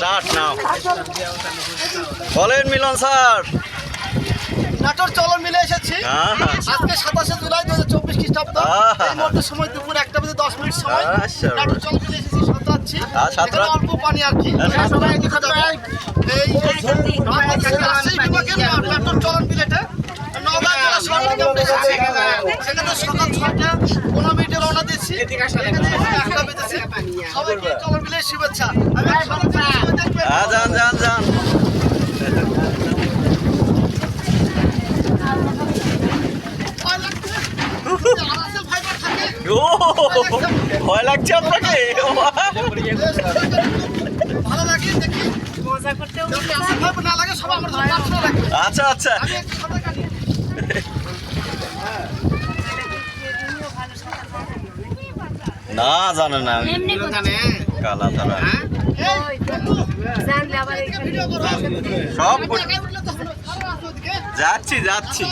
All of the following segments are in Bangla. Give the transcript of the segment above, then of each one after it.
Start now. বলেন মিলন স্যার। নাটোর চলন মিলে এসেছি আজকে 27 জুলাই 2024 খ্রিস্টাব্দ। এই মুহূর্তে সময় দুপুর 1:10 সময়। নাটোর চলন মিলে এসেছি সাঁতরাচ্ছি। এখানে অল্প পানি আর কি। সবাই দেখা যাবে এই রাজশাহী বিভাগের নাটোর চলন বিলেটে নওগাঁ জেলা শহর থেকে আমরা এসেছি। সেখানে সকাল 6:15 রওনা দিয়েছি। এখানে 1টা বেজেছে। সবাইকে চলন মিলে শুভেচ্ছা। যান যান যান। ভয় লাগছে আপনাকে? ভালো লাগে দেখি মজা করতেও না লাগে সব আমার আচ্ছা আচ্ছা না জানে না কালা তারা সব যাচ্ছি যাচ্ছি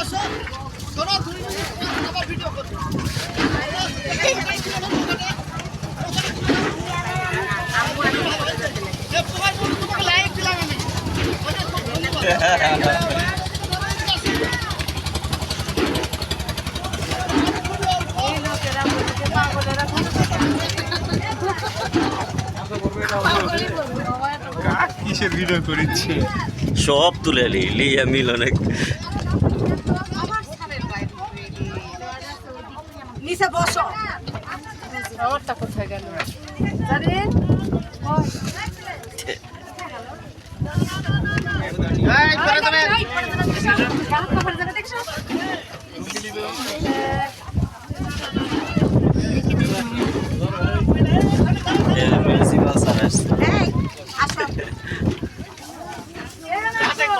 কিসের ভিডিও করেছি সব তুলে লিয়া মিলনে নিচে বসো ওরটা কোথায় গেল জানেন এই করে দেবেন